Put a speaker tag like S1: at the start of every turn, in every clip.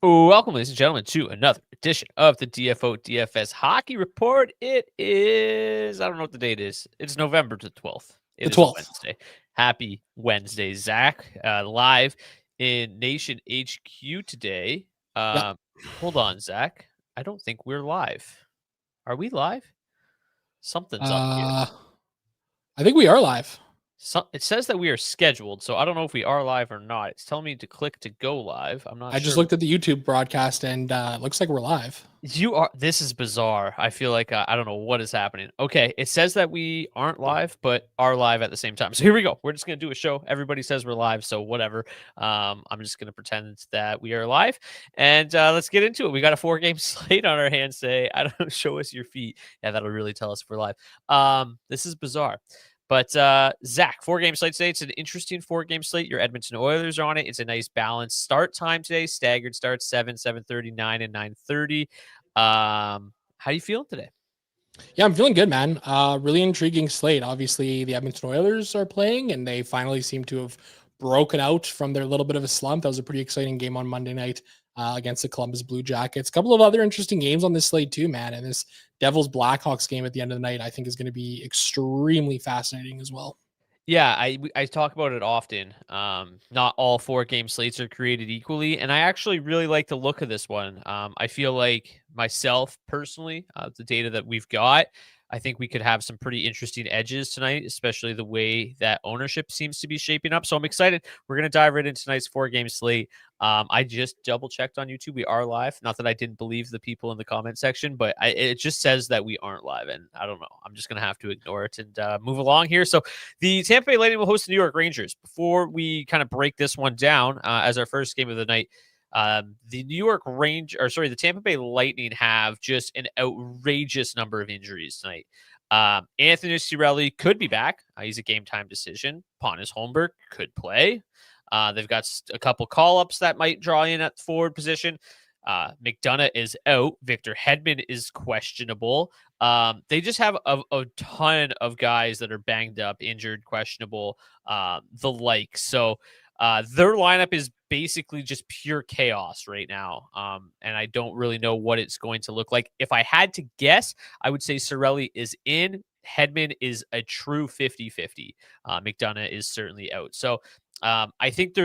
S1: Welcome, ladies and gentlemen, to another edition of the DFO DFS Hockey Report. It is, I don't know what the date is. It's November the 12th.
S2: The
S1: It is a
S2: 12th.
S1: Wednesday. Happy Wednesday, Zach. Live in Nation HQ today.
S2: Yep.
S1: Hold on, Zach. I don't think we're live. Are we live? Something's up here.
S2: I think we are live.
S1: It says that we are scheduled, so I don't know if we are live or not. It's telling me to click to go live. I'm not
S2: I
S1: sure.
S2: just looked at the YouTube broadcast and it looks like we're live.
S1: This is bizarre. I feel like I don't know what is happening. Okay, it says that we aren't live, but are live at the same time. So here we go. We're just gonna do a show. Everybody says we're live, so whatever. I'm just gonna pretend that we are live, and let's get into it. We got a 4-game slate on our hands today. I don't know. Show us your feet. Yeah, that'll really tell us if we're live. This is bizarre. But Zach, 4-game slate today. It's an interesting 4-game slate. Your Edmonton Oilers are on it. It's a nice balanced start time today. Staggered starts 7:30, 9, and 9:30. How are you feeling today?
S2: Yeah, I'm feeling good, man. Really intriguing slate. Obviously, the Edmonton Oilers are playing, and they finally seem to have broken out from their little bit of a slump. That was a pretty exciting game on Monday night against the Columbus Blue Jackets. A couple of other interesting games on this slate too, man. And this Devils Blackhawks game at the end of the night, I think, is going to be extremely fascinating as well.
S1: Yeah, I talk about it often. Not all 4-game slates are created equally, and I actually really like the look of this one. I feel like myself personally, the data that we've got, I think we could have some pretty interesting edges tonight, especially the way that ownership seems to be shaping up. So I'm excited. We're going to dive right into tonight's 4-game slate. I just double checked on YouTube. We are live. Not that I didn't believe the people in the comment section, but it just says that we aren't live. And I don't know. I'm just going to have to ignore it and move along here. So the Tampa Bay Lightning will host the New York Rangers. Before we kind of break this one down as our first game of the night, the Tampa Bay Lightning have just an outrageous number of injuries tonight. Anthony Cirelli could be back. He's a game time decision. Pontus Holmberg could play. They've got a couple call-ups that might draw in at the forward position. McDonough is out. Victor Hedman is questionable. They just have a ton of guys that are banged up, injured, questionable, the like. So their lineup is basically just pure chaos right now. And I don't really know what it's going to look like. If I had to guess, I would say Cirelli is in. Hedman is a true 50-50. McDonough is certainly out. So I think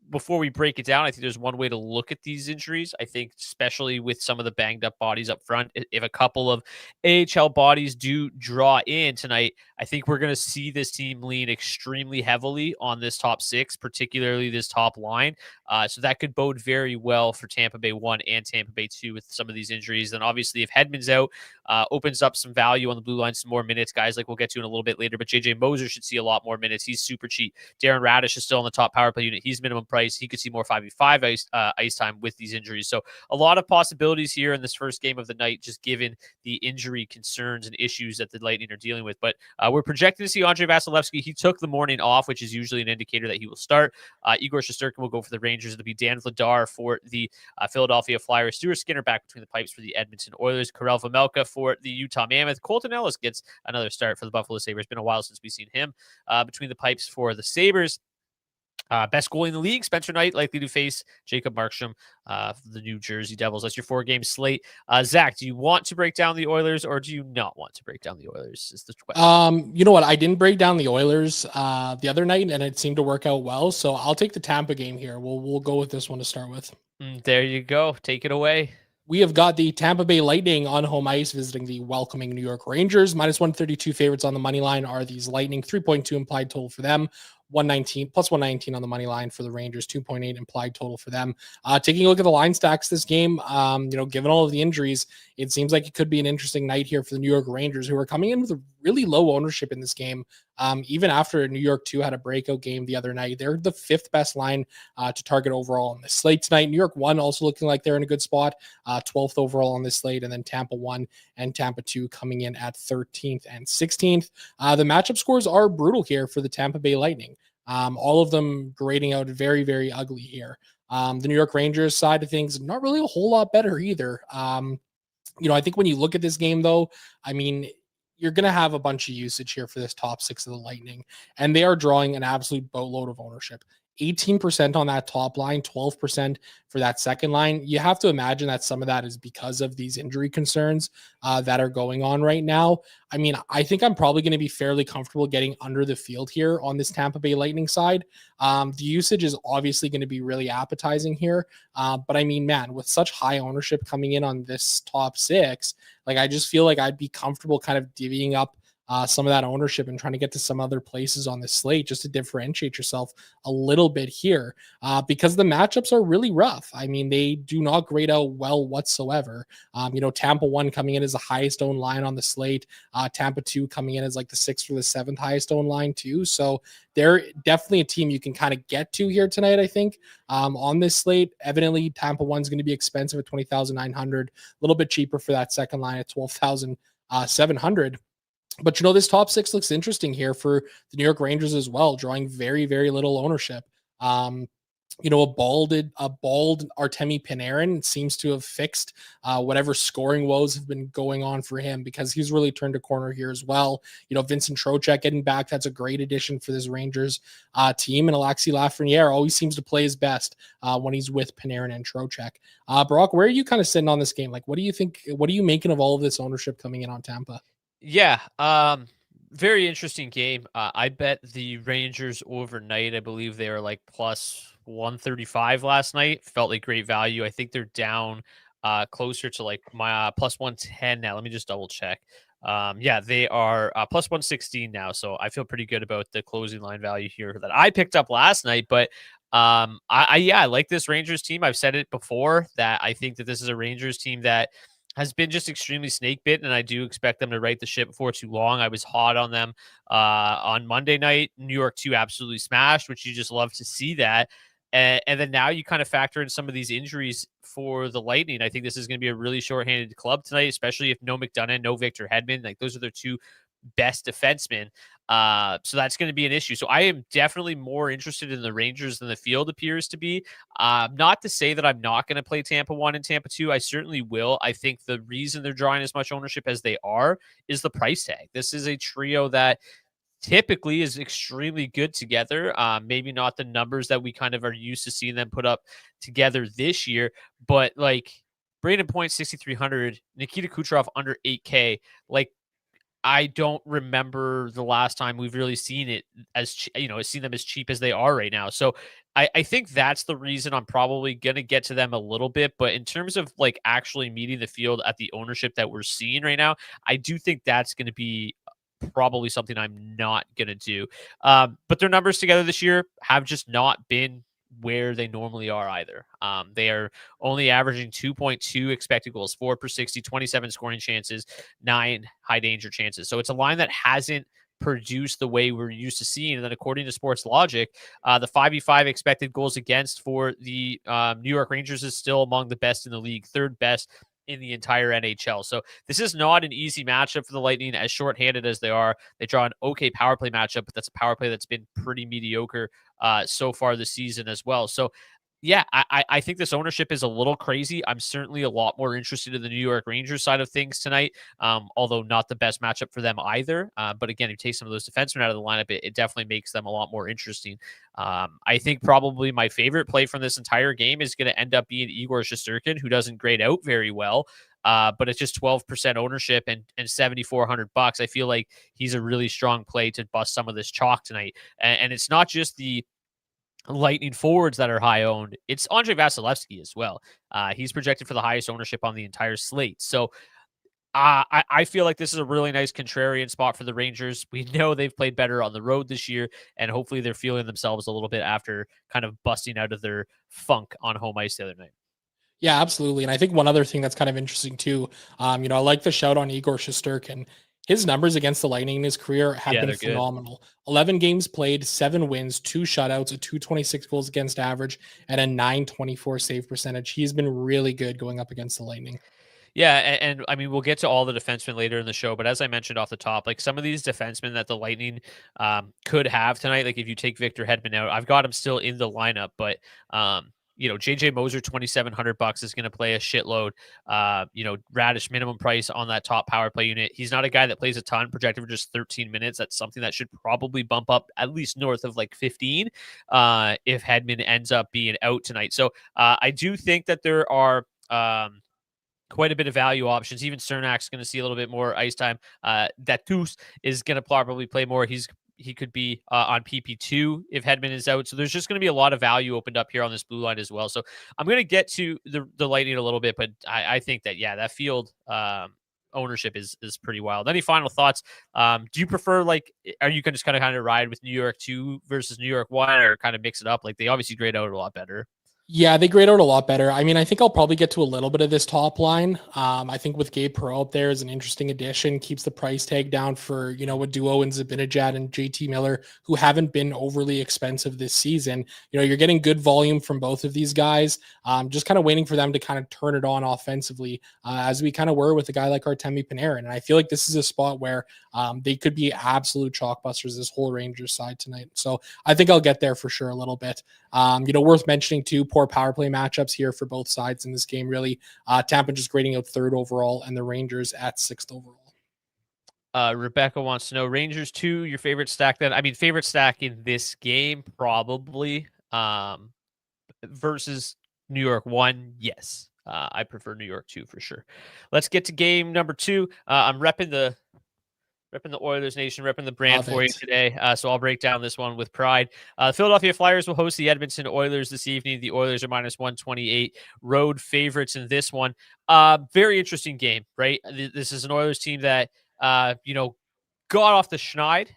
S1: before we break it down, I think there's one way to look at these injuries. I think especially with some of the banged up bodies up front, if a couple of AHL bodies do draw in tonight, I think we're going to see this team lean extremely heavily on this top 6, particularly this top line. So that could bode very well for Tampa Bay 1 and Tampa Bay 2 with some of these injuries. And obviously if Hedman's out, opens up some value on the blue line, some more minutes, guys like we'll get to in a little bit later, but JJ Moser should see a lot more minutes. He's super cheap. Darren Radish is still on the top power play unit. He's minimum price. He could see more 5v5 ice time with these injuries. So a lot of possibilities here in this first game of the night, just given the injury concerns and issues that the Lightning are dealing with. But we're projecting to see Andrei Vasilevsky. He took the morning off, which is usually an indicator that he will start. Igor Shesterkin will go for the Rangers. It'll be Dan Vladar for the Philadelphia Flyers. Stuart Skinner back between the pipes for the Edmonton Oilers. Karel Vejmelka for the Utah Mammoth. Colton Ellis gets another start for the Buffalo Sabres. Been a while since we've seen him between the pipes for the Sabres. Best goalie in the league, Spencer Knight, likely to face Jacob Markstrom, the New Jersey Devils. That's your 4-game slate. Zach, do you want to break down the Oilers or do you not want to break down the Oilers? Is the question.
S2: You know what? I didn't break down the Oilers the other night, and it seemed to work out well. So I'll take the Tampa game here. We'll go with this one to start with.
S1: There you go. Take it away.
S2: We have got the Tampa Bay Lightning on home ice visiting the welcoming New York Rangers. -132 favorites on the money line are these Lightning. 3.2 implied total for them. 119 plus 119 on the money line for the Rangers. 2.8 implied total for them. Taking a look at the line stacks this game, given all of the injuries, it seems like it could be an interesting night here for the New York Rangers, who are coming in with a really low ownership in this game. Even after New York 2 had a breakout game the other night, they're the 5th best line to target overall on the slate tonight. New York 1 also looking like they're in a good spot, 12th overall on this slate, and then Tampa 1 and Tampa 2 coming in at 13th and 16th. The matchup scores are brutal here for the Tampa Bay Lightning. All of them grading out very, very ugly here. The New York Rangers side of things, not really a whole lot better either. I think when you look at this game, though, I mean, you're going to have a bunch of usage here for this top 6 of the Lightning, and they are drawing an absolute boatload of ownership. 18% on that top line, 12% for that second line. You have to imagine that some of that is because of these injury concerns that are going on right now. I mean, I think I'm probably going to be fairly comfortable getting under the field here on this Tampa Bay Lightning side. The usage is obviously going to be really appetizing here. But I mean, man, with such high ownership coming in on this top six, like I just feel like I'd be comfortable kind of divvying up some of that ownership and trying to get to some other places on the slate just to differentiate yourself a little bit here because the matchups are really rough. I mean, they do not grade out well whatsoever. Tampa 1 coming in as the highest owned line on the slate. Tampa 2 coming in as like the 6th or the 7th highest owned line too. So they're definitely a team you can kind of get to here tonight, I think, on this slate. Evidently, Tampa 1 is going to be expensive at 20,900, a little bit cheaper for that second line at 12,700. But this top six looks interesting here for the New York Rangers as well, drawing very, very little ownership. A bald Artemi Panarin seems to have fixed whatever scoring woes have been going on for him because he's really turned a corner here as well. Vincent Trocheck getting back, that's a great addition for this Rangers team. And Alexis Lafreniere always seems to play his best when he's with Panarin and Trocheck. Brock, where are you kind of sitting on this game? Like, what do you think? What are you making of all of this ownership coming in on Tampa?
S1: Yeah, very interesting game. I bet the Rangers overnight. I believe they were like plus 135 last night. Felt like great value. I think they're down closer to like my plus 110 now. Let me just double check. Yeah, they are plus 116 now. So I feel pretty good about the closing line value here that I picked up last night. But I like this Rangers team. I've said it before that I think that this is a Rangers team that has been just extremely snake bitten, and I do expect them to right the ship before too long. I was hot on them on Monday night. New York 2 absolutely smashed, which you just love to see that. And then now you kind of factor in some of these injuries for the Lightning. I think this is going to be a really shorthanded club tonight, especially if no McDonough, no Victor Hedman. Like those are their two best defensemen. So that's going to be an issue. So I am definitely more interested in the Rangers than the field appears to be. Not to say that I'm not going to play Tampa 1 and Tampa 2. I certainly will. I think the reason they're drawing as much ownership as they are is the price tag. This is a trio that typically is extremely good together. Maybe not the numbers that we kind of are used to seeing them put up together this year, but like Brayden Point 6,300, Nikita Kucherov under 8K. Like I don't remember the last time we've really seen it as, seen them as cheap as they are right now. So I think that's the reason I'm probably going to get to them a little bit. But in terms of like actually meeting the field at the ownership that we're seeing right now, I do think that's going to be probably something I'm not going to do. But their numbers together this year have just not been where they normally are either. They are only averaging 2.2 expected goals, 4 per 60, 27 scoring chances, 9 high danger chances. So it's a line that hasn't produced the way we're used to seeing. And then according to Sports Logic, the 5v5 expected goals against for the New York Rangers is still among the best in the league, third best in the entire NHL. So this is not an easy matchup for the Lightning, as shorthanded as they are. They draw an okay power play matchup, but that's a power play that's been pretty mediocre so far this season as well. So yeah, I think this ownership is a little crazy. I'm certainly a lot more interested in the New York Rangers side of things tonight, although not the best matchup for them either. But again, if you take some of those defensemen out of the lineup, it definitely makes them a lot more interesting. I think probably my favorite play from this entire game is going to end up being Igor Shesterkin, who doesn't grade out very well. But it's just 12% ownership and $7,400. I feel like he's a really strong play to bust some of this chalk tonight. And it's not just the Lightning forwards that are high owned. It's Andrei Vasilevsky as well. He's projected for the highest ownership on the entire slate. So I feel like this is a really nice contrarian spot for the Rangers. We know they've played better on the road this year, and hopefully they're feeling themselves a little bit after kind of busting out of their funk on home ice the other night.
S2: Yeah, absolutely. And I think one other thing that's kind of interesting too, I like the shout on Igor Shesterkin. His numbers against the Lightning in his career have been phenomenal. Good. 11 games played, 7 wins, 2 shutouts, a 226 goals against average, and a 924 save percentage. He's been really good going up against the Lightning.
S1: Yeah, and I mean, we'll get to all the defensemen later in the show, but as I mentioned off the top, like some of these defensemen that the Lightning could have tonight, like if you take Victor Hedman out, I've got him still in the lineup, but JJ Moser, $2,700 is going to play a shitload. Radish minimum price on that top power play unit. He's not a guy that plays a ton, projected for just 13 minutes. That's something that should probably bump up at least north of like 15 if Hedman ends up being out tonight. So I do think that there are quite a bit of value options. Even Cernak's going to see a little bit more ice time. Datus is going to probably play more. He could be on PP2 if Hedman is out. So there's just going to be a lot of value opened up here on this blue line as well. So I'm going to get to the Lightning a little bit, but I think that, that field ownership is pretty wild. Any final thoughts? Do you prefer, are you going to just kind of ride with New York 2 versus New York 1 or kind of mix it up? Like they obviously grade out a lot better.
S2: Yeah, they grade out a lot better. I mean, I think I'll probably get to a little bit of this top line. I think with Gabe Perreault up there is an interesting addition, keeps the price tag down for, a duo in Zibanejad and JT Miller, who haven't been overly expensive this season. You're getting good volume from both of these guys. Just kind of waiting for them to kind of turn it on offensively, as we kind of were with a guy like Artemi Panarin. And I feel like this is a spot where they could be absolute chalkbusters, this whole Rangers side tonight. So I think I'll get there for sure a little bit. Worth mentioning too, poor power play matchups here for both sides in this game, really. Tampa just grading out 3rd overall and the Rangers at 6th overall.
S1: Rebecca wants to know Rangers 2, your favorite stack then? I mean, favorite stack in this game, probably. Versus New York 1, yes. I prefer New York 2 for sure. Let's get to game number 2. I'm repping the Oilers Nation, repping the brand for you today. So I'll break down this one with pride. The Philadelphia Flyers will host the Edmonton Oilers this evening. The Oilers are -128 road favorites in this one. Very interesting game, right? This is an Oilers team that, got off the schneid,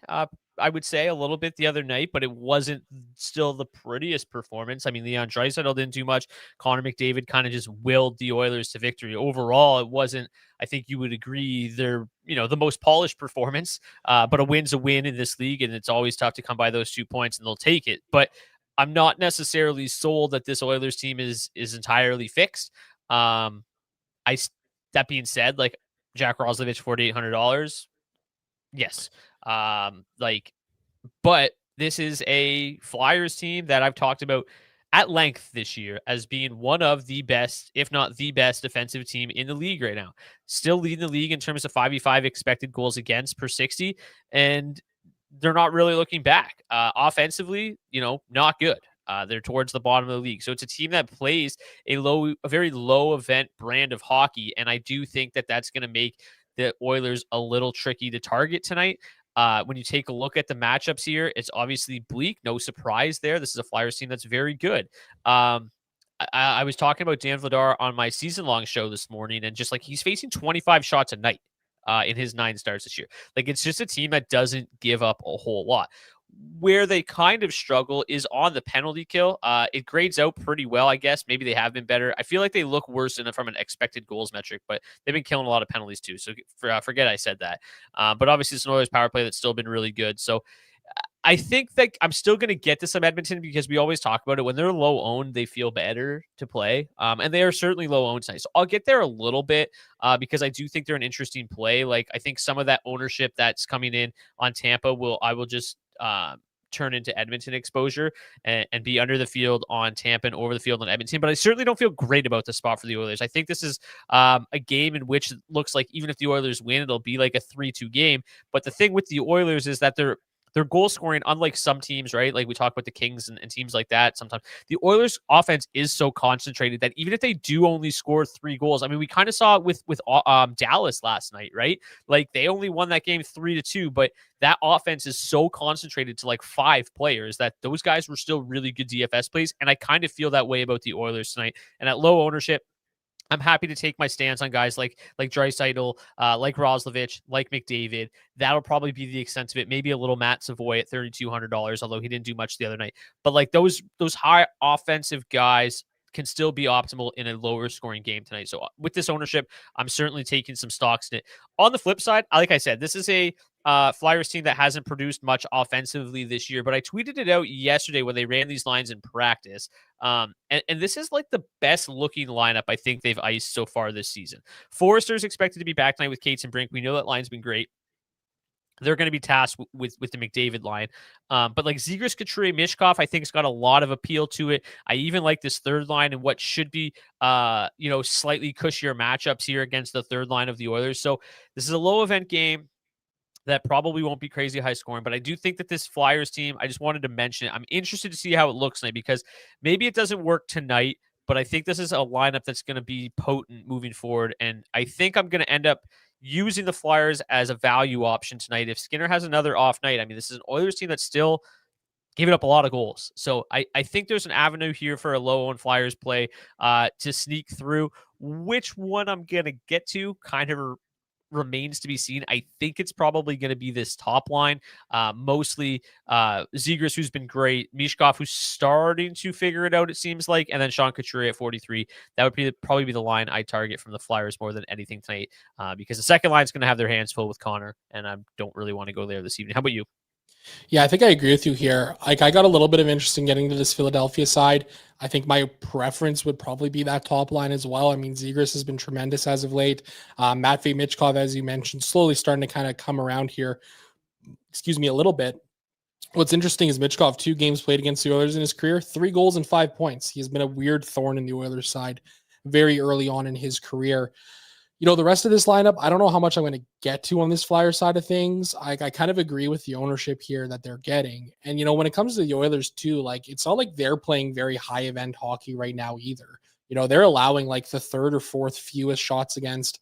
S1: I would say, a little bit the other night, but it wasn't still the prettiest performance. I mean, Leon Draisaitl didn't do much. Connor McDavid kind of just willed the Oilers to victory. Overall, it wasn't, I think you would agree, they're, the most polished performance, but a win's a win in this league, and it's always tough to come by those 2 points, and they'll take it. But I'm not necessarily sold that this Oilers team is entirely fixed. That being said, like Jack Roslovich, $4,800. Yes. But this is a Flyers team that I've talked about at length this year as being one of the best, if not the best, defensive team in the league right now. Still leading the league in terms of 5v5 expected goals against per 60, and they're not really looking back. Offensively, not good. They're towards the bottom of the league. So it's a team that plays a very low event brand of hockey, and I do think that that's going to make the Oilers a little tricky to target tonight. When you take a look at the matchups here, it's obviously bleak. No surprise there. This is a Flyers team that's very good. I was talking about Dan Vladar on my season-long show this morning, and just he's facing 25 shots a night in his 9 starts this year. It's just a team that doesn't give up a whole lot. Where they kind of struggle is on the penalty kill. It grades out pretty well, I guess. Maybe they have been better. I feel like they look worse from an expected goals metric, but they've been killing a lot of penalties too. So forget I said that. But obviously, it's an Oilers power play that's still been really good. So I think that I'm still going to get to some Edmonton because we always talk about it. When they're low owned, they feel better to play. And they are certainly low owned tonight. So I'll get there a little bit because I do think they're an interesting play. I think some of that ownership that's coming in on Tampa I will just turn into Edmonton exposure and be under the field on Tampa and over the field on Edmonton. But I certainly don't feel great about the spot for the Oilers. I think this is a game in which it looks like even if the Oilers win, it'll be like a 3-2 game. But the thing with the Oilers is that they're goal scoring, unlike some teams, right? Like we talk about the Kings and teams like that. Sometimes the Oilers offense is so concentrated that even if they do only score 3 goals, I mean, we kind of saw it with Dallas last night, right? They only won that game 3-2, but that offense is so concentrated to 5 players that those guys were still really good DFS plays. And I kind of feel that way about the Oilers tonight. And at low ownership, I'm happy to take my stance on guys like Draisaitl, like Roslovich, like McDavid. That'll probably be the extent of it. Maybe a little Matt Savoy at $3,200, although he didn't do much the other night. But those high offensive guys can still be optimal in a lower scoring game tonight. So with this ownership, I'm certainly taking some stocks in it. On the flip side, like I said, this is a Flyers team that hasn't produced much offensively this year, but I tweeted it out yesterday when they ran these lines in practice. And this is the best looking lineup I think they've iced so far this season. Forrester's expected to be back tonight with Cates and Brink. We know that line's been great. they're going to be tasked with the McDavid line. But like Zegras, Couture, Mishkov, I think it's got a lot of appeal to it. I even like this third line and what should be, slightly cushier matchups here against the third line of the Oilers. So this is a low event game that probably won't be crazy high scoring, but I do think that this Flyers team, I just wanted to mention it. I'm interested to see how it looks tonight because maybe it doesn't work tonight, but I think this is a lineup that's going to be potent moving forward. And I think I'm going to end up using the Flyers as a value option tonight. If Skinner has another off night, I mean, this is an Oilers team that's still giving up a lot of goals. So I think there's an avenue here for a low on Flyers play to sneak through. Which one I'm going to get to kind of remains to be seen. I think it's probably going to be this top line, mostly Zegras, who's been great, Mishkov, who's starting to figure it out, it seems like, and then Sean Couturier at 43. That would probably be the line I target from the Flyers more than anything tonight, because the second line is going to have their hands full with Connor, and I don't really want to go there this evening. How about you?
S2: Yeah, I think I agree with you here. Like, I got a little bit of interest in getting to this Philadelphia side. I think my preference would probably be that top line as well. I mean, Zegras has been tremendous as of late. Matvei Michkov, as you mentioned, slowly starting to kind of come around here. Excuse me, a little bit. What's interesting is Michkov, 2 games played against the Oilers in his career, 3 goals and 5 points. He has been a weird thorn in the Oilers side very early on in his career. The rest of this lineup, I don't know how much I'm going to get to on this Flyer side of things. I kind of agree with the ownership here that they're getting. And, when it comes to the Oilers too, like, it's not like they're playing very high event hockey right now either. They're allowing like the 3rd or 4th fewest shots against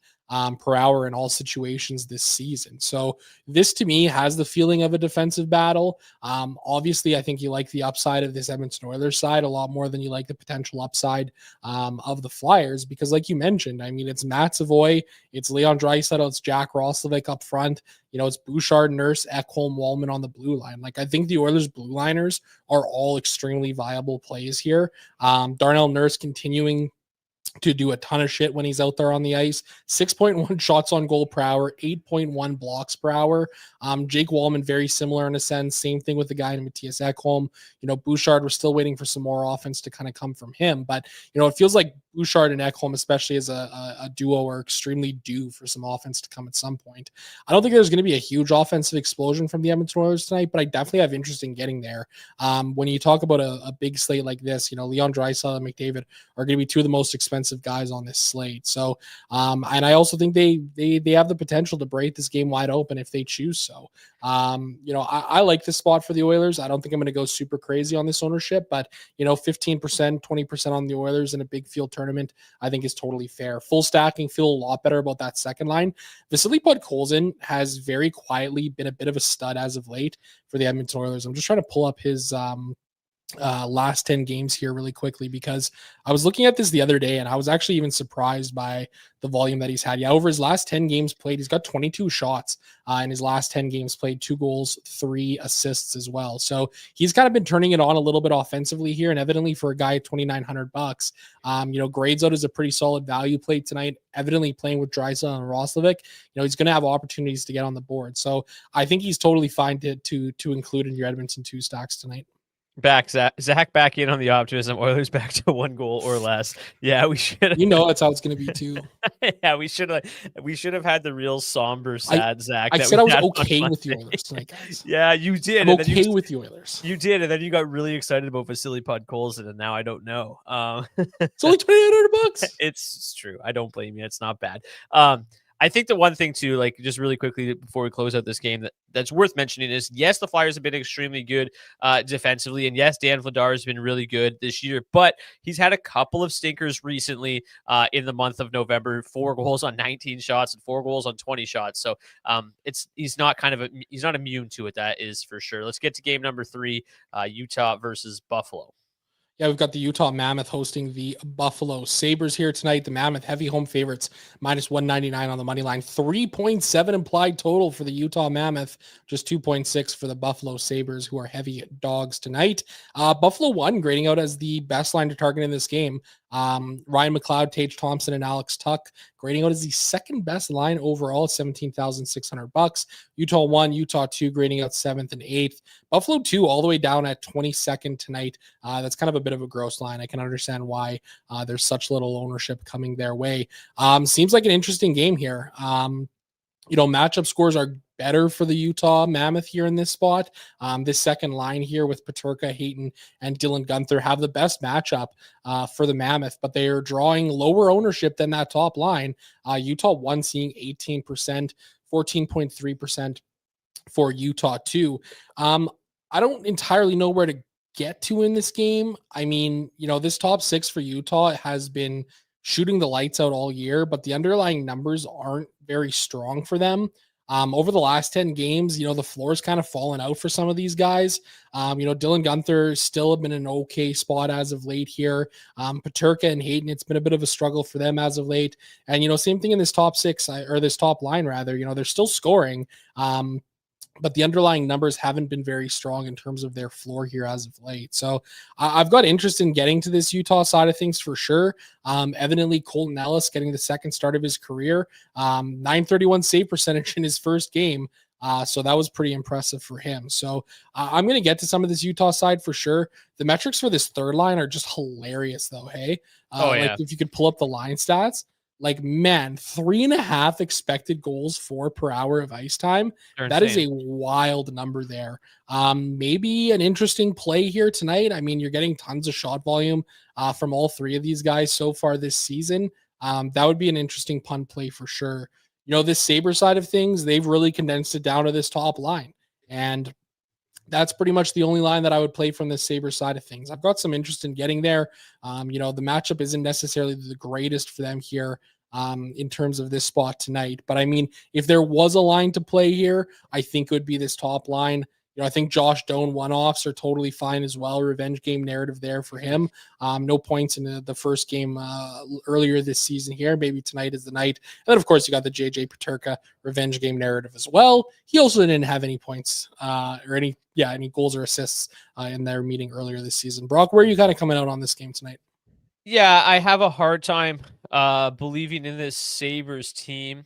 S2: per hour in all situations this season. So this to me has the feeling of a defensive battle. Obviously, I think you like the upside of this Edmonton Oilers side a lot more than you like the potential upside of the Flyers, because like you mentioned, I mean, it's Matt Savoy, it's Leon Draisaitl, it's Jack Roslovic up front. It's Bouchard, Nurse, Ekholm, Wallman on the blue line. Like, I think the Oilers blue liners are all extremely viable plays here. Darnell Nurse continuing to do a ton of shit when he's out there on the ice. 6.1 shots on goal per hour, 8.1 blocks per hour. Jake Wallman, very similar in a sense. Same thing with the guy in Matthias Ekholm. Bouchard, we're still waiting for some more offense to kind of come from him. But, it feels like Bouchard and Ekholm, especially as a duo, are extremely due for some offense to come at some point. I don't think there's going to be a huge offensive explosion from the Edmonton Oilers tonight, but I definitely have interest in getting there. When you talk about a big slate like this, Leon Draisaitl and McDavid are going to be 2 of the most expensive guys on this slate. So, and I also think they have the potential to break this game wide open if they choose so. I like this spot for the Oilers. I don't think I'm going to go super crazy on this ownership, but 15%, 20% on the Oilers in a big field tournament, I think is totally fair. Full stacking, feel a lot better about that second line. Vasily Podkolzin has very quietly been a bit of a stud as of late for the Edmonton Oilers. I'm just trying to pull up his last 10 games here really quickly, because I was looking at this the other day and I was actually even surprised by the volume that he's had. Yeah, over his last 10 games played, he's got 22 shots in his last 10 games played, 2 goals, 3 assists as well. So he's kind of been turning it on a little bit offensively here, and evidently for a guy at $2,900, grades out as a pretty solid value play tonight, evidently playing with Draisaitl and Roslovic. He's going to have opportunities to get on the board. So I think he's totally fine to include in your Edmonton 2 stacks tonight.
S1: Back Zach back in on the optimism. Oilers back to 1 goal or less. Yeah, we should.
S2: That's how it's going to be too.
S1: Yeah, we should have had the real somber, sad Zach.
S2: I said I was okay with the Oilers tonight, guys.
S1: Yeah, you did.
S2: I'm okay with the Oilers.
S1: You did, and then you got really excited about Vasily Podkolzin, and now I don't know.
S2: It's only $2,800.
S1: It's true. I don't blame you. It's not bad. I think the one thing too, like just really quickly before we close out this game that's worth mentioning is, yes, the Flyers have been extremely good defensively, and yes, Dan Vladar has been really good this year, but he's had a couple of stinkers recently in the month of November. 4 goals on 19 shots and 4 goals on 20 shots. So he's not immune to it. That is for sure. Let's get to game number 3, Utah versus Buffalo.
S2: Yeah, we've got the Utah Mammoth hosting the Buffalo Sabres here tonight. The Mammoth, heavy home favorites, -199 on the money line. 3.7 implied total for the Utah Mammoth, just 2.6 for the Buffalo Sabres, who are heavy dogs tonight. Buffalo won, grading out as the best line to target in this game. Ryan McLeod, Tage Thompson, and Alex Tuck grading out as the second best line overall, $17,600. Utah 1, Utah 2, grading out 7th and 8th. Buffalo 2 all the way down at 22nd tonight. That's kind of a bit of a gross line. I can understand why there's such little ownership coming their way. Seems like an interesting game here. Matchup scores are better for the Utah Mammoth here in this spot. This second line here with Peterka, Hayton, and Dylan Guenther have the best matchup for the Mammoth, but they are drawing lower ownership than that top line. Utah 1 seeing 18%, 14.3% for Utah 2. I don't entirely know where to get to in this game. I mean, this top 6 for Utah has been shooting the lights out all year, but the underlying numbers aren't very strong for them. Over the last 10 games, the floor's kind of fallen out for some of these guys. Dylan Guenther still have been in an okay spot as of late here. Peterka and Hayden, it's been a bit of a struggle for them as of late. And, same thing in this top 6 or this top line rather, they're still scoring. But the underlying numbers haven't been very strong in terms of their floor here as of late. So I've got interest in getting to this Utah side of things for sure. Evidently, Colton Ellis getting the second start of his career, 931 save percentage in his first game. So that was pretty impressive for him. So I'm going to get to some of this Utah side for sure. The metrics for this third line are just hilarious though. Hey, like if you could pull up the line stats, like, man, 3.5 expected goals for per hour of ice time. That is a wild number there. Maybe an interesting play here tonight. I mean, you're getting tons of shot volume from all three of these guys so far this season. That would be an interesting punt play for sure. This Sabre side of things, they've really condensed it down to this top line. And that's pretty much the only line that I would play from the Sabre side of things. I've got some interest in getting there. The matchup isn't necessarily the greatest for them here in terms of this spot tonight. But I mean, if there was a line to play here, I think it would be this top line. I think Josh Doan one-offs are totally fine as well. Revenge game narrative there for him. No points in the first game earlier this season here. Maybe tonight is the night. And then, of course, you got the JJ Peterka revenge game narrative as well. He also didn't have any points or any goals or assists in their meeting earlier this season. Brock, where are you kind of coming out on this game tonight?
S1: Yeah, I have a hard time believing in this Sabres team.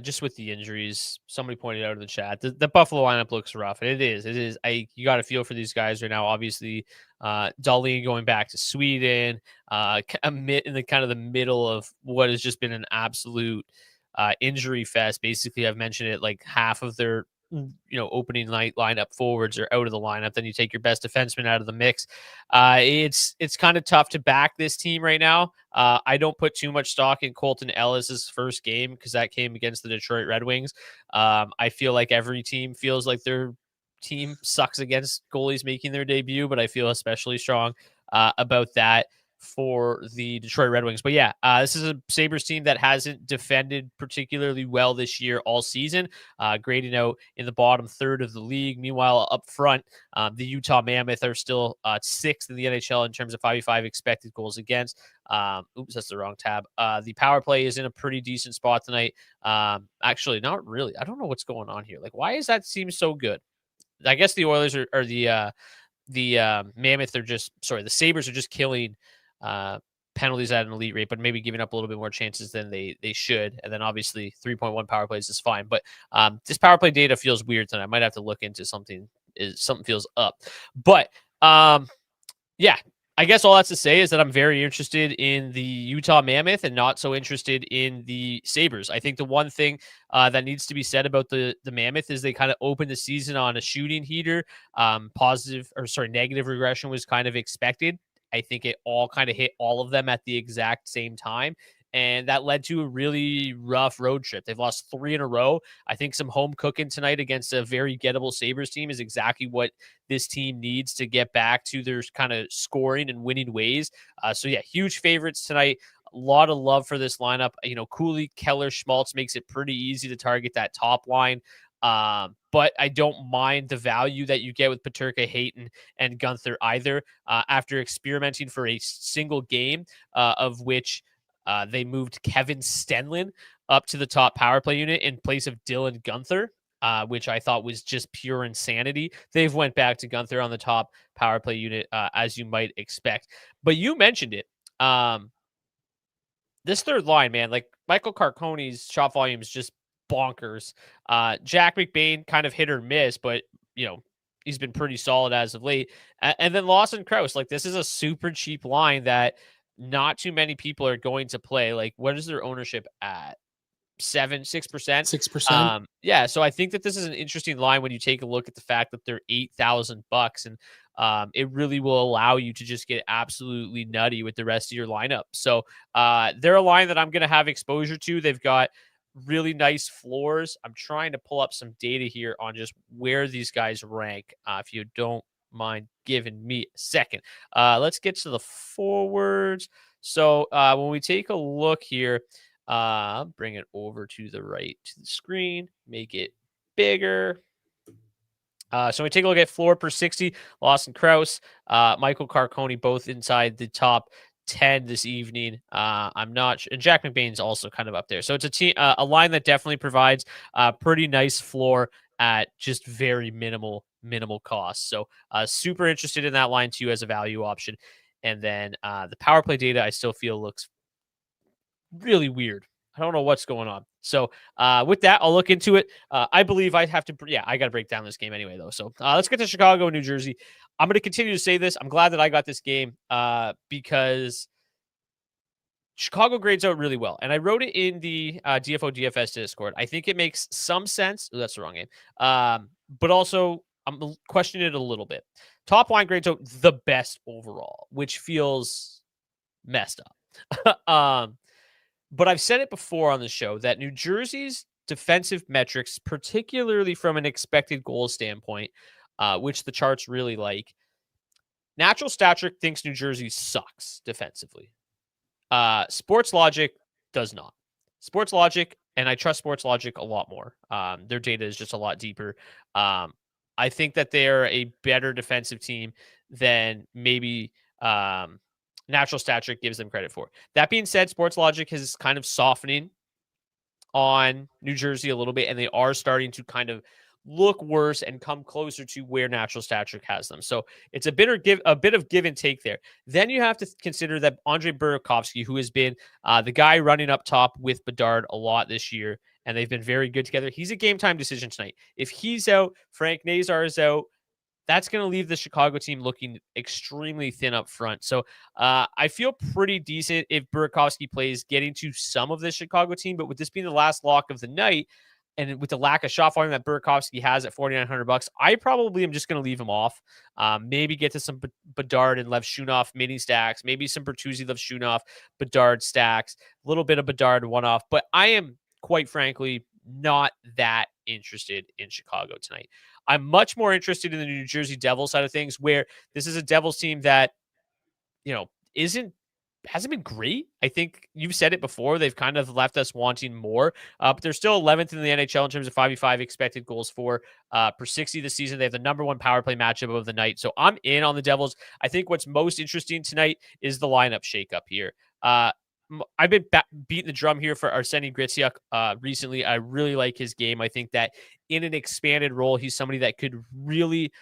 S1: Just with the injuries, somebody pointed out in the chat, the Buffalo lineup looks rough. And it is. You got to feel for these guys right now. Obviously, Dahlin going back to Sweden, in the kind of the middle of what has just been an absolute injury fest. Basically, I've mentioned it, like half of their opening night lineup forwards are out of the lineup. Then you take your best defenseman out of the mix. It's kind of tough to back this team right now. I don't put too much stock in Colton Ellis's first game because that came against the Detroit Red Wings. I feel like every team feels like their team sucks against goalies making their debut, but I feel especially strong about that for the Detroit Red Wings. But yeah, this is a Sabres team that hasn't defended particularly well this year all season, grading out in the bottom third of the league. Meanwhile, up front, the Utah Mammoth are still sixth in the NHL in terms of 5v5 expected goals against. Oops, that's the wrong tab. The power play is in a pretty decent spot tonight. Actually, not really. I don't know what's going on here. Like, why is that seem so good? I guess the Oilers are the Mammoth are just, sorry, the Sabres are just killing penalties at an elite rate, but maybe giving up a little bit more chances than they should. And then obviously 3.1 power plays is fine. But this power play data feels weird tonight. I might have to look into something. Something feels up. But yeah, I guess all that's to say is that I'm very interested in the Utah Mammoth and not so interested in the Sabres. I think the one thing that needs to be said about the Mammoth is they kind of opened the season on a shooting heater. Negative regression was kind of expected. I think it all kind of hit all of them at the exact same time. And that led to a really rough road trip. They've lost 3 in a row. I think some home cooking tonight against a very gettable Sabres team is exactly what this team needs to get back to their kind of scoring and winning ways. So yeah, huge favorites tonight. A lot of love for this lineup. Cooley, Keller, Schmaltz makes it pretty easy to target that top line. But I don't mind the value that you get with Peterka, Hayton, and Guenther either. After experimenting for a single game, of which they moved Kevin Stenlin up to the top power play unit in place of Dylan Guenther, which I thought was just pure insanity. They've went back to Guenther on the top power play unit, as you might expect. But you mentioned it. This third line, man, like Michael Carcone's shot volume is just bonkers. Jack McBain kind of hit or miss, but he's been pretty solid as of late. And then Lawson Krause, like this is a super cheap line that not too many people are going to play. Like, what is their ownership at? 6%.
S2: 6%.
S1: Yeah. So I think that this is an interesting line when you take a look at the fact that they're $8,000 and it really will allow you to just get absolutely nutty with the rest of your lineup. So they're a line that I'm going to have exposure to. They've got really nice floors. I'm trying to pull up some data here on just where these guys rank. If you don't mind giving me a second, let's get to the forwards. So when we take a look here, bring it over to the right to the screen, make it bigger. So we take a look at floor per 60. Lawson Krause, Michael Carconi, both inside the top 10 this evening. I'm not sure. And Jack McBain's also kind of up there. So it's a team, a line that definitely provides a pretty nice floor at just very minimal cost. So super interested in that line too as a value option. And then the power play data I still feel looks really weird. I don't know what's going on. So with that, I'll look into it. I believe I have to. Yeah, I got to break down this game anyway, though. So let's get to Chicago and New Jersey. I'm going to continue to say this. I'm glad that I got this game because Chicago grades out really well. And I wrote it in the DFO DFS Discord. I think it makes some sense. Oh, that's the wrong game. But also, I'm questioning it a little bit. Top line grades out the best overall, which feels messed up. But I've said it before on the show that New Jersey's defensive metrics, particularly from an expected goal standpoint, which the charts really like, Natural Stat Trick thinks New Jersey sucks defensively. Sports Logic does not. Sports Logic, and I trust Sports Logic a lot more. Their data is just a lot deeper. I think that they're a better defensive team than maybe Natural Stat Trick gives them credit for. That being said, Sports Logic is kind of softening on New Jersey a little bit, and they are starting to kind of look worse and come closer to where Natural Stat Trick has them. So it's a bit of give and take there. Then you have to consider that Andre Burakovsky, who has been the guy running up top with Bedard a lot this year, and they've been very good together. He's a game time decision tonight. If he's out, Frank Nazar is out, that's going to leave the Chicago team looking extremely thin up front. So I feel pretty decent if Burakovsky plays getting to some of the Chicago team. But with this being the last lock of the night, and with the lack of shot volume that Burakovsky has at $4,900, I probably am just going to leave him off. Maybe get to some Bedard and Lev Shunov mini stacks. Maybe some Bertuzzi, Lev Shunov, Bedard stacks. A little bit of Bedard one-off. But I am, quite frankly, not that interested in Chicago tonight. I'm much more interested in the New Jersey Devils side of things, where this is a Devils team that, hasn't been great. I think you've said it before. They've kind of left us wanting more, but they're still 11th in the NHL in terms of 5v5 expected goals for per 60 this season. They have the number one power play matchup of the night. So I'm in on the Devils. I think what's most interesting tonight is the lineup shakeup here. I've been beating the drum here for Arseny Gritsyuk recently. I really like his game. I think that in an expanded role, he's somebody that could really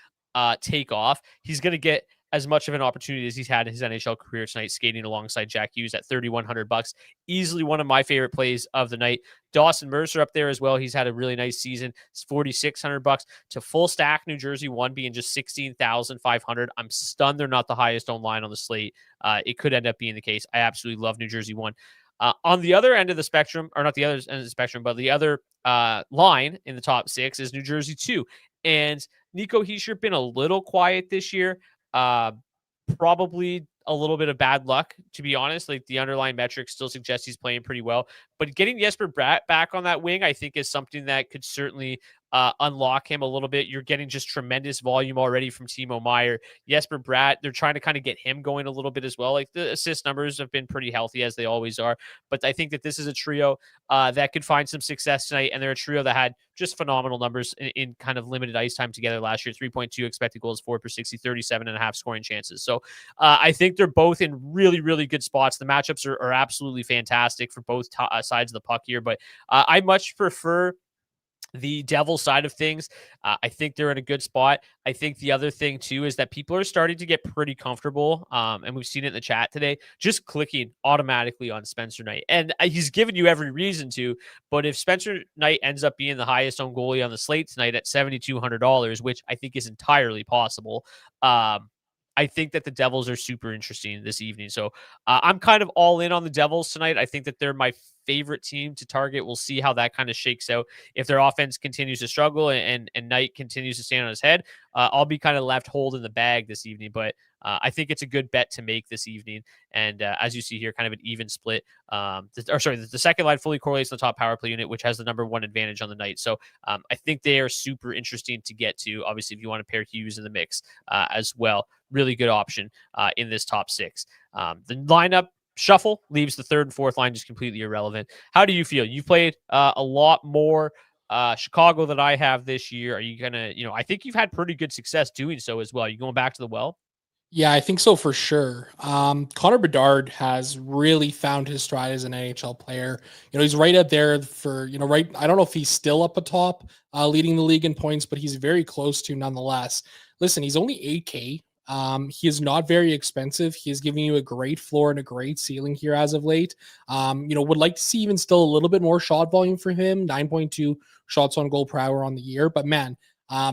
S1: take off. He's going to get as much of an opportunity as he's had in his NHL career tonight, skating alongside Jack Hughes at $3,100. Easily one of my favorite plays of the night. Dawson Mercer up there as well. He's had a really nice season. It's $4,600 to full stack New Jersey one being just $16,500. I'm stunned they're not the highest owned line on the slate. It could end up being the case. I absolutely love New Jersey one. On the other end of the spectrum, or not the other end of the spectrum, but the other line in the top six is New Jersey 2. And Nico Hischier been a little quiet this year. Probably a little bit of bad luck, to be honest. Like, the underlying metrics still suggest he's playing pretty well. But getting Jesper Bratt back on that wing, I think, is something that could certainly unlock him a little bit. You're getting just tremendous volume already from Timo Meier. Jesper Bratt, they're trying to kind of get him going a little bit as well. Like, the assist numbers have been pretty healthy, as they always are. But I think that this is a trio that could find some success tonight. And they're a trio that had just phenomenal numbers in kind of limited ice time together last year. 3.2 expected goals, 4 per 60, 37.5 scoring chances. So I think they're both in really, really good spots. The matchups are absolutely fantastic for both sides of the puck here. But I much prefer the Devil side of things. I think they're in a good spot. I think the other thing too is that people are starting to get pretty comfortable, and we've seen it in the chat today, just clicking automatically on Spencer Knight. And he's given you every reason to, but if Spencer Knight ends up being the highest owned goalie on the slate tonight at $7,200, which I think is entirely possible, I think that the Devils are super interesting this evening. So I'm kind of all in on the Devils tonight. I think that they're my favorite team to target. We'll see how that kind of shakes out. If their offense continues to struggle and Knight continues to stand on his head, I'll be kind of left holding the bag this evening. But I think it's a good bet to make this evening. And as you see here, kind of an even split. The second line fully correlates to the top power play unit, which has the number one advantage on the night. So I think they are super interesting to get to. Obviously, if you want to pair Hughes in the mix as well, really good option in this top six. The lineup shuffle leaves the third and fourth line just completely irrelevant. How do you feel? You've played a lot more Chicago than I have this year. Are you gonna, I think you've had pretty good success doing so as well. Are you going back to the well?
S2: Yeah, I think so for sure. Connor Bedard has really found his stride as an NHL player. He's right up there for, right. I don't know if he's still up atop, leading the league in points, but he's very close to nonetheless. Listen, he's only 8K. He is not very expensive. He is giving you a great floor and a great ceiling here as of late. Would like to see even still a little bit more shot volume for him, 9.2 shots on goal per hour on the year. But man,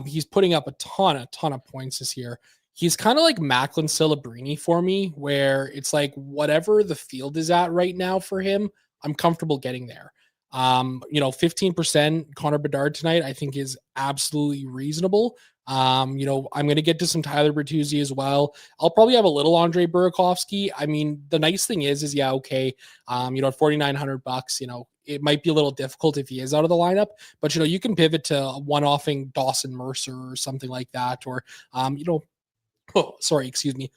S2: he's putting up a ton of points this year. He's kind of like Macklin Celebrini for me, where it's like whatever the field is at right now for him, I'm comfortable getting there. 15% Connor Bedard tonight, I think is absolutely reasonable. I'm going to get to some Tyler Bertuzzi as well. I'll probably have a little Andre Burakovsky. I mean, the nice thing is yeah, okay. At $4,900, it might be a little difficult if he is out of the lineup, but you can pivot to one-offing Dawson Mercer or something like that, or oh, sorry, excuse me.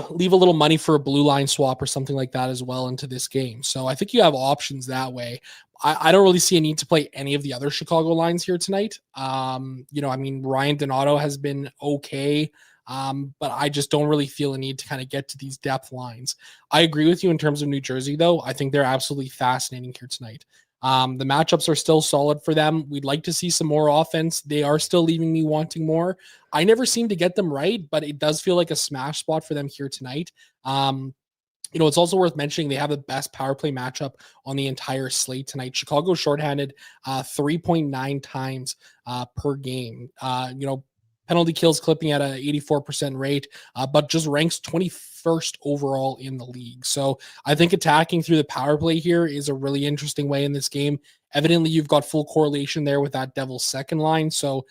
S2: Leave a little money for a blue line swap or something like that as well into this game. So I think you have options that way. I don't really see a need to play any of the other Chicago lines here tonight. Ryan Donato has been okay, but I just don't really feel a need to kind of get to these depth lines. I agree with you in terms of New Jersey, though. I think they're absolutely fascinating here tonight. The matchups are still solid for them. We'd like to see some more offense. They are still leaving me wanting more. I never seem to get them right, but it does feel like a smash spot for them here tonight. It's also worth mentioning they have the best power play matchup on the entire slate tonight. Chicago shorthanded 3.9 times per game. Penalty kills clipping at an 84% rate, but just ranks 21st overall in the league. So I think attacking through the power play here is a really interesting way in this game. Evidently, you've got full correlation there with that Devils second line. So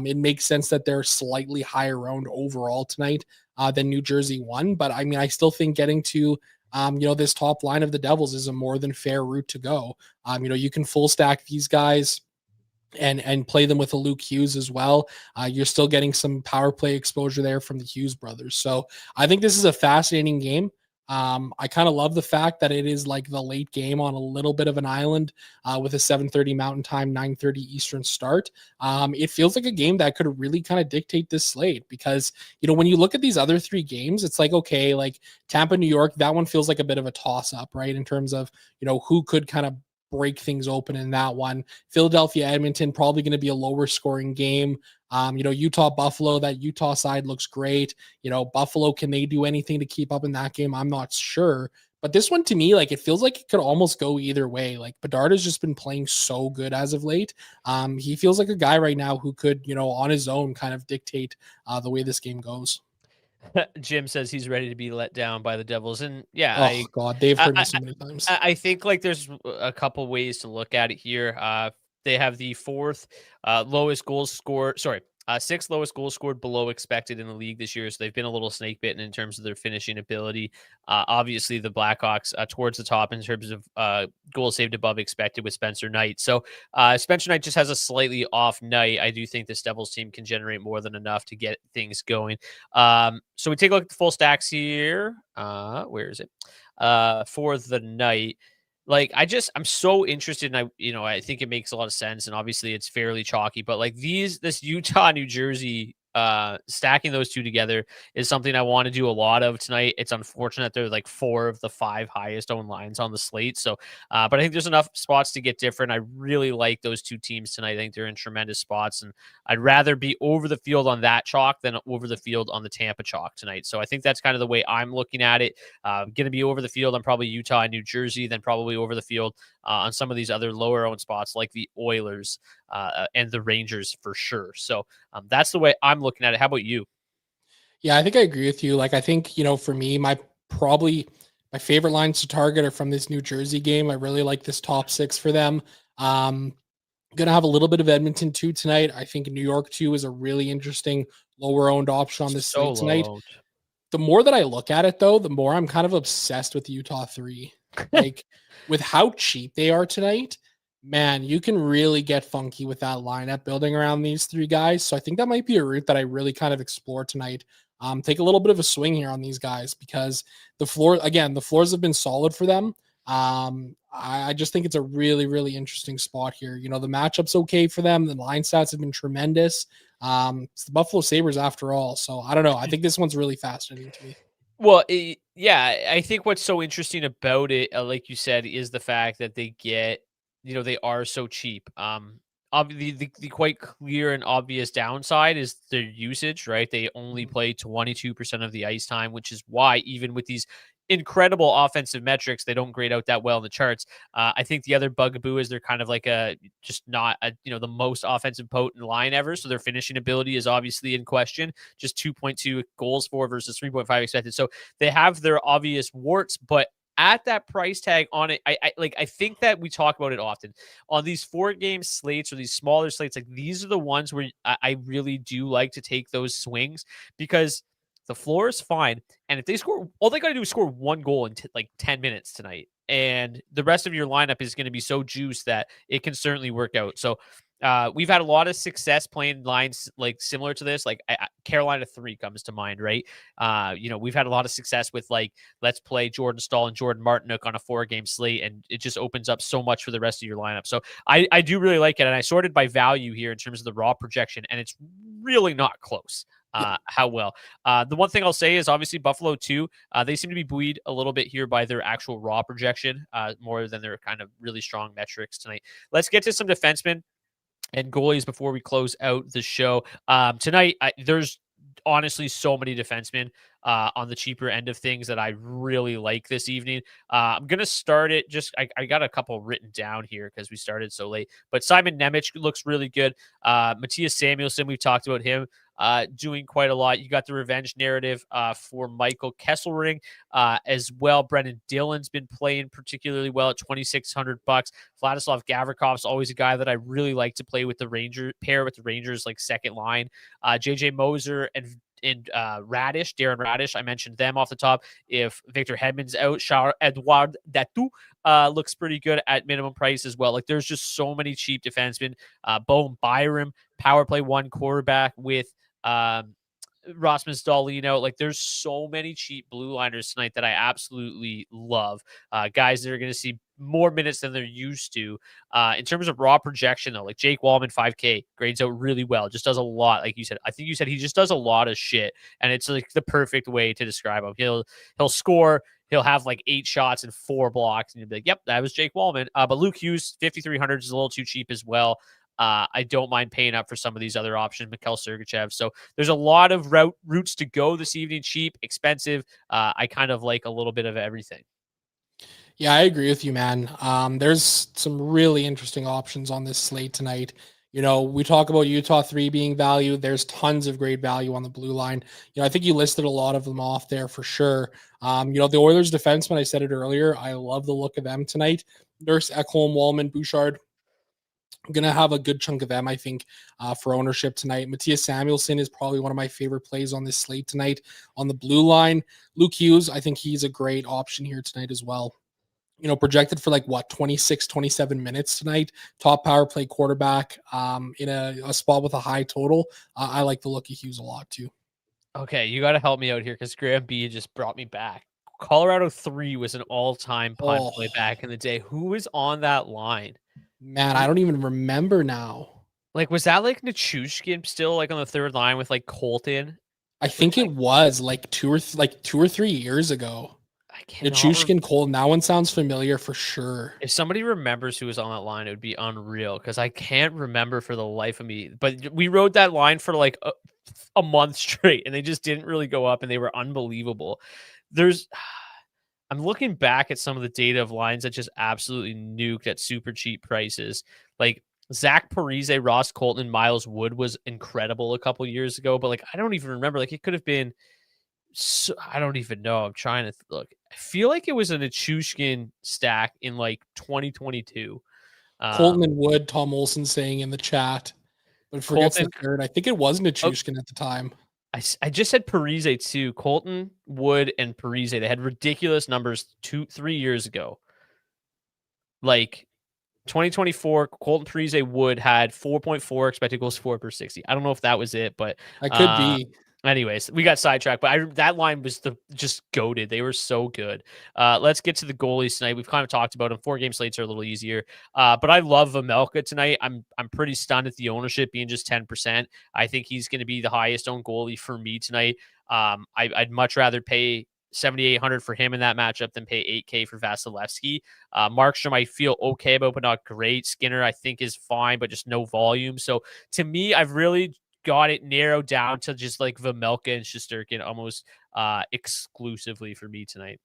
S2: it makes sense that they're slightly higher owned overall tonight than New Jersey won. But I mean, I still think getting to this top line of the Devils is a more than fair route to go. You can full stack these guys and play them with a Luke Hughes as well. You're still getting some power play exposure there from the Hughes brothers. So I think this is a fascinating game. I kind of love the fact that it is like the late game on a little bit of an island with a 7:30 Mountain Time, 9:30 Eastern start. It feels like a game that could really kind of dictate this slate because, when you look at these other three games, it's like, okay, like Tampa, New York, that one feels like a bit of a toss up, right? In terms of, who could kind of break things open in that one. Philadelphia, Edmonton, probably going to be a lower scoring game. Utah, Buffalo, that Utah side looks great. Buffalo, can they do anything to keep up in that game? I'm not sure. But this one to me, like, it feels like it could almost go either way. Like, Bedard has just been playing so good as of late. He feels like a guy right now who could, on his own kind of dictate the way this game goes.
S1: Jim says he's ready to be let down by the Devils, and yeah,
S2: Oh God, they've
S1: I,
S2: hurt me
S1: I,
S2: so many times.
S1: I think like there's a couple ways to look at it here. They have the fourth lowest goals scored. Sorry, sixth lowest goals scored below expected in the league this year. So they've been a little snake bitten in terms of their finishing ability. Obviously, the Blackhawks towards the top in terms of goals saved above expected with Spencer Knight. So Spencer Knight just has a slightly off night. I do think this Devils team can generate more than enough to get things going. So we take a look at the full stacks here. Where is it? For the night. Like I'm so interested and I think it makes a lot of sense and obviously it's fairly chalky, but like this Utah, New Jersey stacking those two together is something I want to do a lot of tonight. It's unfortunate they're like 4 of the 5 highest owned lines on the slate. So, but I think there's enough spots to get different. I really like those two teams tonight. I think they're in tremendous spots, and I'd rather be over the field on that chalk than over the field on the Tampa chalk tonight. So I think that's kind of the way I'm looking at it. Going to be over the field on probably Utah and New Jersey, then probably over the field on some of these other lower owned spots like the Oilers and the Rangers for sure. So that's the way I'm looking at it. How about you?
S2: Yeah, I think I agree with you. Like, I think, for me, probably my favorite lines to target are from this New Jersey game. I really like this top six for them. Gonna have a little bit of Edmonton too tonight. I think New York too is a really interesting lower owned option on this
S1: So
S2: slate
S1: low
S2: tonight.
S1: owned.
S2: The more that I look at it though, the more I'm kind of obsessed with Utah 3. Like, with how cheap they are tonight, man, you can really get funky with that lineup building around these three guys. So I think that might be a route that I really kind of explore tonight. Take a little bit of a swing here on these guys because the floors have been solid for them. I just think it's a really, really interesting spot here. The matchup's okay for them. The line stats have been tremendous. It's the Buffalo Sabres after all. So I don't know. I think this one's really fascinating to me.
S1: Well, yeah, I think what's so interesting about it, like you said, is the fact that they get, they are so cheap. Obviously, the quite clear and obvious downside is their usage, right? They only
S2: Mhm.
S1: play 22% of the ice time, which is why even with these incredible offensive metrics, they don't grade out that well in the charts. I think the other bugaboo is they're kind of like just not the most offensive potent line ever. So their finishing ability is obviously in question. Just 2.2 goals for versus 3.5 expected. So they have their obvious warts, but at that price tag on it, I think that we talk about it often on these 4-game slates or these smaller slates. Like these are the ones where I really do like to take those swings because the floor is fine. And if they score, all they got to do is score one goal in like 10 minutes tonight. And the rest of your lineup is going to be so juiced that it can certainly work out. So we've had a lot of success playing lines like similar to this. Like Carolina 3 comes to mind, right? We've had a lot of success with like, let's play Jordan Stahl and Jordan Martinook on a 4-game slate, and it just opens up so much for the rest of your lineup. So I do really like it. And I sorted by value here in terms of the raw projection, and it's really not close.
S2: Yeah.
S1: How well. The one thing I'll say is obviously Buffalo too. They seem to be buoyed a little bit here by their actual raw projection, more than their kind of really strong metrics tonight. Let's get to some defensemen and goalies before we close out the show. Tonight, there's honestly so many defensemen on the cheaper end of things that I really like this evening. I'm gonna start it. I got a couple written down here because we started so late. But Simon Nemec looks really good. Matthias Samuelsson, we've talked about him doing quite a lot. You got the revenge narrative for Michael Kesselring as well. Brendan Dillon's been playing particularly well at $2,600. Vladislav Gavrikov's always a guy that I really like to play with the pair with the Rangers like second line. JJ Moser and Darren Radish, I mentioned them off the top. If Victor Hedman's out, Charles-Edouard Datu looks pretty good at minimum price as well. Like there's just so many cheap defensemen. Bowen Byram, power play 1 quarterback with Rasmus Dahlin. Like there's so many cheap blue liners tonight that I absolutely love. Guys that are going to see more minutes than they're used to. In terms of raw projection, though, like Jake Wallman, 5K, grades out really well. Just does a lot. Like you said, I think you said he just does a lot of shit, and it's like the perfect way to describe him. He'll score. He'll have like 8 shots and 4 blocks, and you'll be like, "Yep, that was Jake Wallman." But Luke Hughes, 5,300 is a little too cheap as well. I don't mind paying up for some of these other options, Mikhail Sergachev. So there's a lot of routes to go this evening. Cheap, expensive. I kind of like a little bit of everything.
S2: Yeah, I agree with you, man. There's some really interesting options on this slate tonight. We talk about Utah 3 being value. There's tons of great value on the blue line. I think you listed a lot of them off there for sure. The Oilers defenseman, I said it earlier. I love the look of them tonight. Nurse, Ekholm, Wallman, Bouchard. I'm going to have a good chunk of them, I think, for ownership tonight. Matthias Samuelsson is probably one of my favorite plays on this slate tonight on the blue line. Luke Hughes, I think he's a great option here tonight as well. Projected for like 26, 27 minutes tonight. Top power play quarterback in a spot with a high total. I like the look of Hughes a lot too.
S1: Okay, you got to help me out here because Graham B just brought me back. Colorado 3 was an all-time punt
S2: Oh,
S1: play back in the day. Who was on that line?
S2: man, I don't even remember now.
S1: Like, was that like Nichushkin still like on the third line with like Colton?
S2: I
S1: Like,
S2: think it was like 2 or 3 years ago.
S1: I cannot.
S2: Nichushkin, Colton. That one sounds familiar for sure.
S1: If somebody remembers who was on that line, it would be unreal because I can't remember for the life of me. But we rode that line for like a month straight, and they just didn't really go up, and they were unbelievable. I'm looking back at some of the data of lines that just absolutely nuked at super cheap prices. Like Zach Parise, Ross Colton, and Miles Wood was incredible a couple years ago, but like I don't even remember. Like it could have been. So, I don't even know. I'm trying to look. I feel like it was an Nichushkin stack in like 2022.
S2: Colton and Wood, Tom Olson saying in the chat, but forgets the
S1: Colton.
S2: third. I think it was
S1: Oh,
S2: Nichushkin at the time.
S1: I just said Parise too. Colton, Wood, and Parise. They had ridiculous numbers 3 years ago. Like 2024, Colton Parise Wood had 4.4 expected goals for per 60. I don't know if that was it, but
S2: I could be.
S1: anyways, we got sidetracked. But that line was just goated. They were so good. Let's get to the goalies tonight. We've kind of talked about them. 4-game slates are a little easier. But I love Vamelka tonight. I'm pretty stunned at the ownership being just 10%. I think he's going to be the highest owned goalie for me tonight. I'd much rather pay 7,800 for him in that matchup than pay 8K for Vasilevsky. Markstrom, I feel okay about, but not great. Skinner, I think, is fine, but just no volume. So to me, I've really got it narrowed down to just like Vamelka and Shesterkin almost exclusively for me tonight.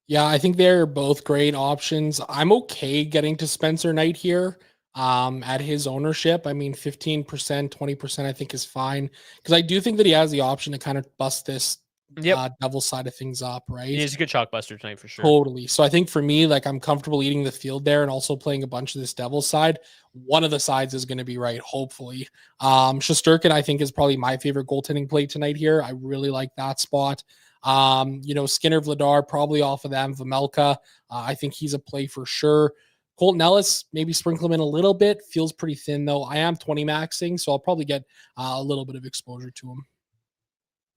S2: Yeah, I think they're both great options. I'm okay getting to Spencer Knight here at his ownership. I mean, 15%, 20%, I think is fine because I do think that he has the option to kind of bust this
S1: Yep.
S2: devil side of things up, right?
S1: He is a good chalk buster tonight for sure.
S2: Totally. So I think for me, like I'm comfortable eating the field there and also playing a bunch of this devil side. One of the sides is going to be right, hopefully. Shesterkin, I think, is probably my favorite goaltending play tonight here. I really like that spot. Skinner, Vladar, probably off of them. Vamelka, I think he's a play for sure. Colton Ellis, maybe sprinkle him in a little bit. Feels pretty thin though. I am 20 maxing, so I'll probably get a little bit of exposure to him.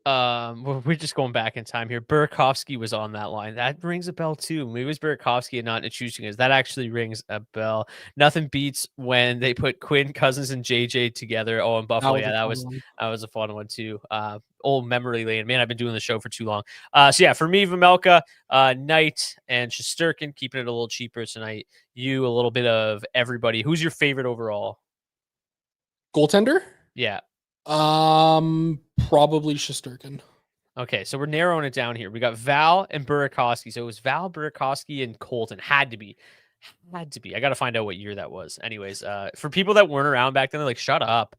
S1: We're just going back in time here. Burakovsky was on that line. That rings a bell too. Maybe it was Burakovsky and not Nichushkin. That actually rings a bell. Nothing beats when they put Quinn, Cousins, and JJ together. Oh, and Buffalo. Yeah, that was a fun one too. Old memory lane. Man, I've been doing the show for too long. So yeah, for me, Vamelka, Knight, and Shesterkin, keeping it a little cheaper tonight. You a little bit of everybody. Who's your favorite overall?
S2: Goaltender?
S1: Yeah.
S2: Probably Shesterkin.
S1: Okay, so we're narrowing it down here. We got Val and Burakovsky. So it was Val, Burakovsky, and Colton. Had to be. I got to find out what year that was. Anyways, for people that weren't around back then, they're like, shut up.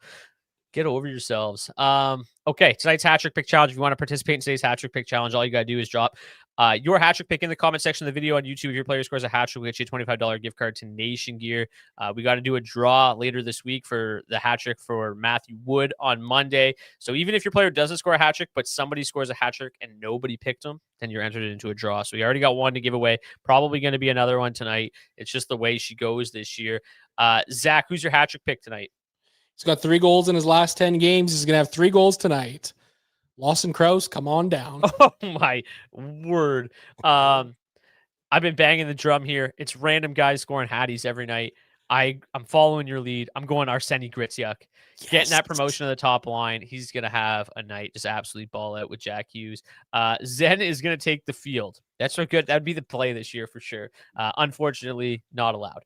S1: Get over yourselves. Okay, tonight's hat trick pick challenge. If you want to participate in today's hat trick pick challenge, all you got to do is drop your hat trick pick in the comment section of the video on YouTube. If your player scores a hat trick, we'll get you a $25 gift card to Nation Gear. We got to do a draw later this week for the hat trick for Matthew Wood on Monday. So even if your player doesn't score a hat trick, but somebody scores a hat trick and nobody picked them, then you're entered into a draw. So we already got one to give away. Probably going to be another one tonight. It's just the way she goes this year. Zach, who's your hat trick pick tonight?
S2: He's got 3 goals in his last 10 games. He's going to have 3 goals tonight. Lawson Krause, come on down.
S1: Oh, my word. I've been banging the drum here. It's random guys scoring hatties every night. I'm following your lead. I'm going Arseny Gritsyuk. Yes. Getting that promotion to the top line. He's going to have a night, just absolutely ball out with Jack Hughes. Zen is going to take the field. That's so good. That'd be the play this year for sure. Unfortunately, not allowed.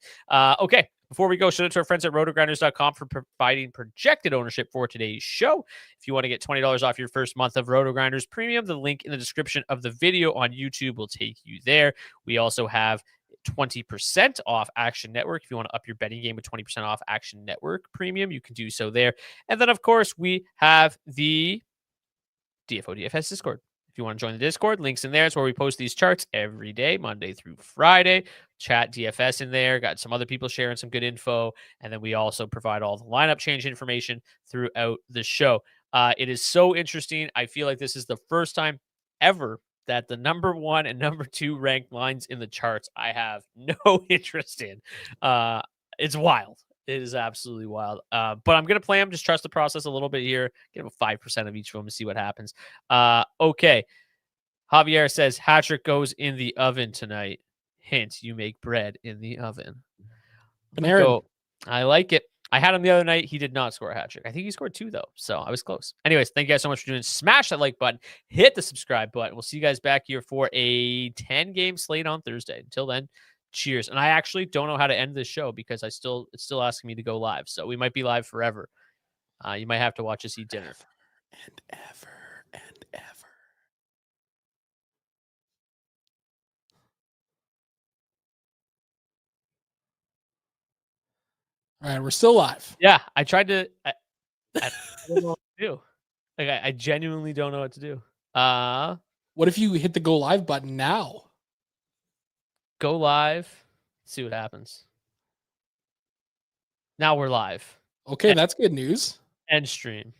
S1: Okay. Before we go, shout out to our friends at rotogrinders.com for providing projected ownership for today's show. If you want to get $20 off your first month of RotoGrinders Premium, the link in the description of the video on YouTube will take you there. We also have 20% off Action Network. If you want to up your betting game with 20% off Action Network Premium, you can do so there. And then, of course, we have the DFO DFS Discord. If you want to join the Discord, links in there. It's where we post these charts every day, Monday through Friday. Chat DFS in there. Got some other people sharing some good info. And then we also provide all the lineup change information throughout the show. It is so interesting. I feel like this is the first time ever that the number 1 and number 2 ranked lines in the charts I have no interest in. It's wild. It is absolutely wild. But I'm going to play them. Just trust the process a little bit here. Give them 5% of each of them and see what happens. Okay. Javier says, hat trick goes in the oven tonight. Hint, you make bread in the oven.
S2: Panarin.
S1: I like it. I had him the other night. He did not score a hat trick. I think he scored 2, though. So I was close. Anyways, thank you guys so much for doing. Smash that like button. Hit the subscribe button. We'll see you guys back here for a 10-game slate on Thursday. Until then, cheers. And I actually don't know how to end this show because it's still asking me to go live. So we might be live forever. You might have to watch us eat dinner.
S2: And ever and ever. All right, we're still live.
S1: Yeah, I tried to. I don't know what to do. Like, I genuinely don't know what to do.
S2: What if you hit the go live button now?
S1: Go live. See what happens. Now we're live.
S2: Okay, that's good news.
S1: End stream.